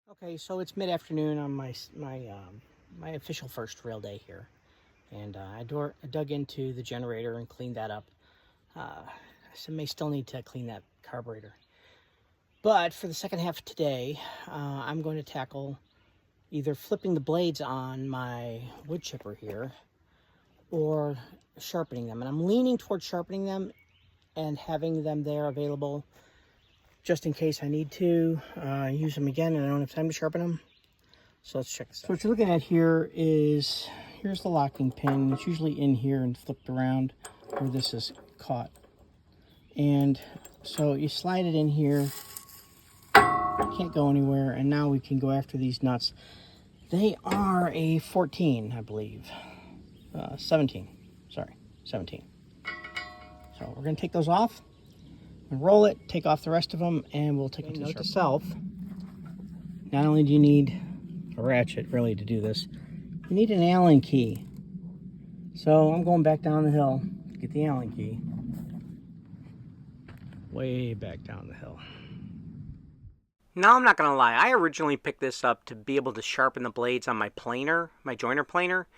Okay, so it's mid-afternoon on my official first rail day here, and I dug into the generator and cleaned that up. I may still need to clean that carburetor, but for the second half of today, I'm going to tackle either flipping the blades on my wood chipper here or sharpening them, and I'm leaning towards sharpening them and having them there available just in case I need to use them again and I don't have time to sharpen them. So let's check this out. So what you're looking at here is, here's the locking pin. It's usually in here and flipped around where this is caught. And so you slide it in here, can't go anywhere, and now we can go after these nuts. They are a 14, I believe. 17, sorry, 17. So we're gonna take those off and roll it, take off the rest of them, and we'll take it to self. Not only do you need a ratchet really to do this, you need an Allen key. So I'm going back down the hill to get the Allen key. Way back down the hill. Now I'm not gonna lie, I originally picked this up to be able to sharpen the blades on my planer, my joiner planer.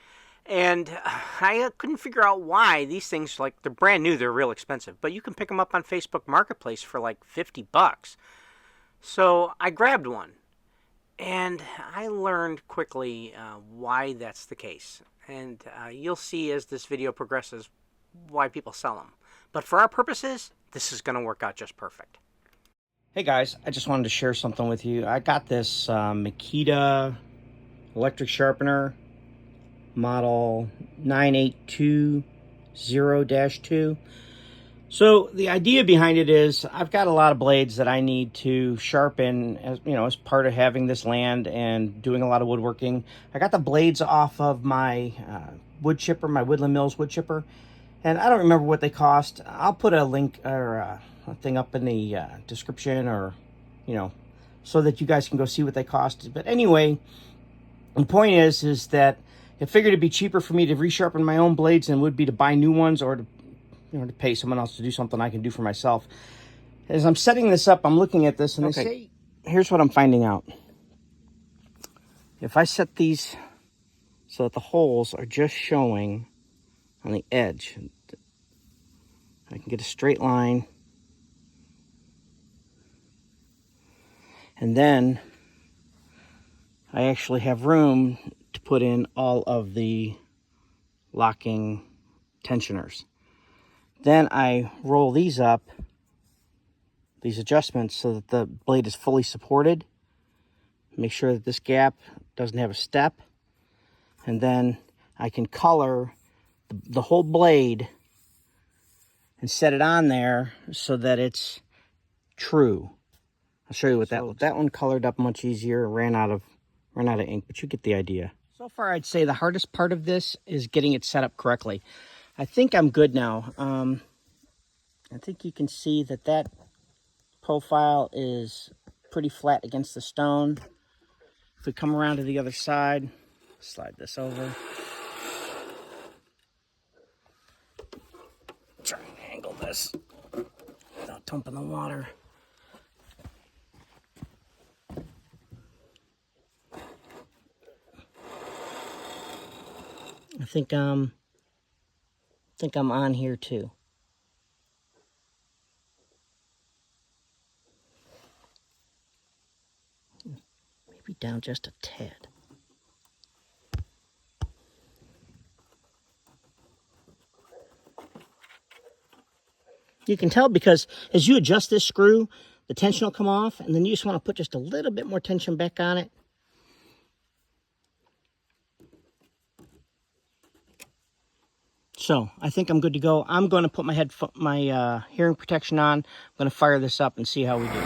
And I couldn't figure out why these things, like, they're brand new, they're real expensive. But you can pick them up on Facebook Marketplace for like 50 bucks. So I grabbed one. And I learned quickly why that's the case. And you'll see as this video progresses why people sell them. But for our purposes, this is going to work out just perfect. Hey guys, I just wanted to share something with you. I got this Makita electric sharpener. Model 9820-2. So the idea behind it is I've got a lot of blades that I need to sharpen as part of having this land and doing a lot of woodworking. I got the blades off of my wood chipper, my Woodland Mills wood chipper, and I don't remember what they cost. I'll put a link or a thing up in the description, or so that you guys can go see what they cost. But anyway, the point is that I figured it'd be cheaper for me to resharpen my own blades than it would be to buy new ones, or to pay someone else to do something I can do for myself. As I'm setting this up, I'm looking at this, and they say, here's what I'm finding out. If I set these so that the holes are just showing on the edge, I can get a straight line, and then I actually have room to put in all of the locking tensioners. Then I roll these up, these adjustments, so that the blade is fully supported. Make sure that this gap doesn't have a step. And then I can color the whole blade and set it on there so that it's true. I'll show you what that looks like. That one colored up much easier, ran out of ink, but you get the idea. So far, I'd say the hardest part of this is getting it set up correctly. I think I'm good now. I think you can see that profile is pretty flat against the stone. If we come around to the other side, slide this over. Try and angle this without dumping the water. I think I'm on here too. Maybe down just a tad. You can tell because as you adjust this screw, the tension will come off, and then you just want to put just a little bit more tension back on it. So I think I'm good to go. I'm going to put my hearing protection on. I'm going to fire this up and see how we do.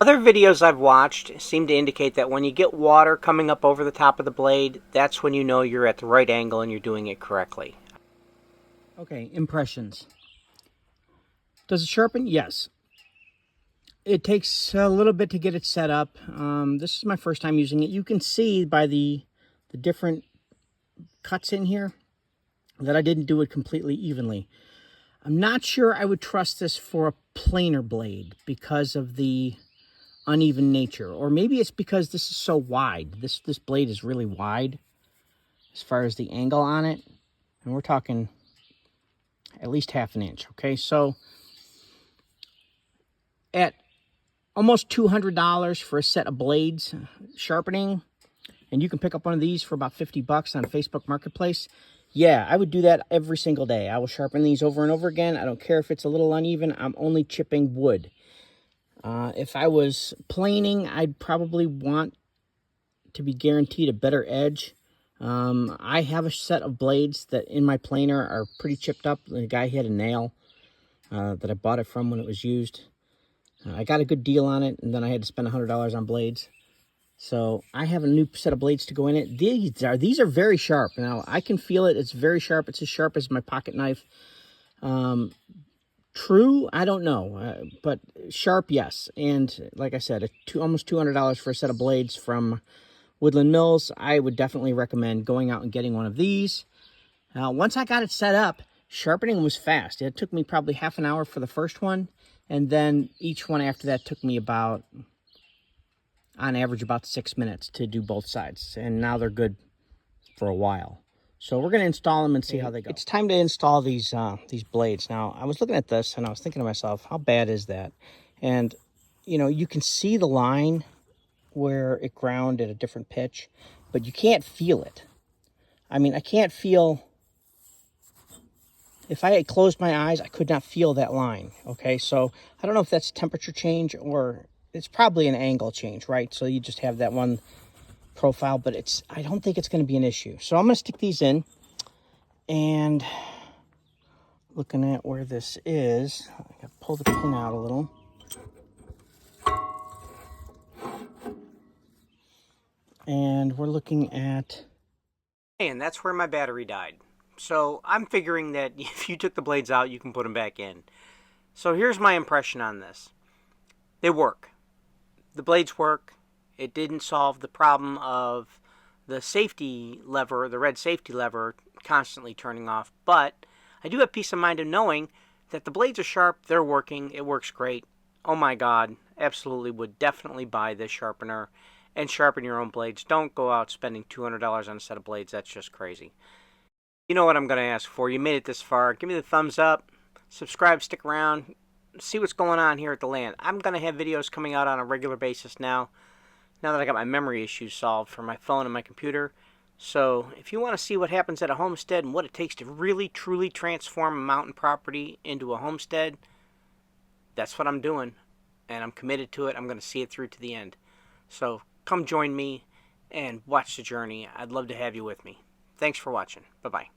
Other videos I've watched seem to indicate that when you get water coming up over the top of the blade, that's when you know you're at the right angle and you're doing it correctly. Okay, impressions. Does it sharpen? Yes. It takes a little bit to get it set up. This is my first time using it. You can see by the different cuts in here that I didn't do it completely evenly. I'm not sure I would trust this for a planer blade because of the uneven nature, or maybe it's because this is so wide. This blade is really wide as far as the angle on it, and we're talking at least ½ an inch. Okay, so at almost $200 for a set of blades, sharpening, and you can pick up one of these for about 50 bucks on Facebook Marketplace. Yeah, I would do that every single day. I will sharpen these over and over again. I don't care if it's a little uneven. I'm only chipping wood. If I was planing, I'd probably want to be guaranteed a better edge. I have a set of blades that in my planer are pretty chipped up. The guy had a nail that I bought it from when it was used. I got a good deal on it, and then I had to spend $100 on blades. So I have a new set of blades to go in it. These are very sharp. Now, I can feel it. It's very sharp. It's as sharp as my pocket knife. True, I don't know, but sharp, yes. And like I said, almost $200 for a set of blades from Woodland Mills. I would definitely recommend going out and getting one of these. Once I got it set up, sharpening was fast. It took me probably ½ an hour for the first one, and then each one after that took me about, on average, about 6 minutes to do both sides. And now they're good for a while. So we're going to install them and see how they go. It's time to install these blades. Now, I was looking at this and I was thinking to myself, how bad is that? And, you know, you can see the line where it ground at a different pitch, but you can't feel it. I mean, I can't feel, if I had closed my eyes, I could not feel that line, okay? So I don't know if that's temperature change or it's probably an angle change, right? So you just have that one profile, but I don't think it's going to be an issue. So I'm going to stick these in, and looking at where this is, I got to pull the pin out a little. And we're looking at, and that's where my battery died. So I'm figuring that if you took the blades out, you can put them back in. So here's my impression on this. They work. The blades work. It didn't solve the problem of the safety lever, the red safety lever, constantly turning off. But I do have peace of mind of knowing that the blades are sharp, they're working, it works great. Oh my God, absolutely would definitely buy this sharpener and sharpen your own blades. Don't go out spending $200 on a set of blades. That's just crazy. You know what I'm going to ask for. You made it this far. Give me the thumbs up, subscribe, stick around, see what's going on here at the land. I'm going to have videos coming out on a regular basis now that I got my memory issues solved for my phone and my computer. So if you want to see what happens at a homestead and what it takes to really, truly transform a mountain property into a homestead, that's what I'm doing. And I'm committed to it. I'm going to see it through to the end. So come join me and watch the journey. I'd love to have you with me. Thanks for watching. Bye-bye.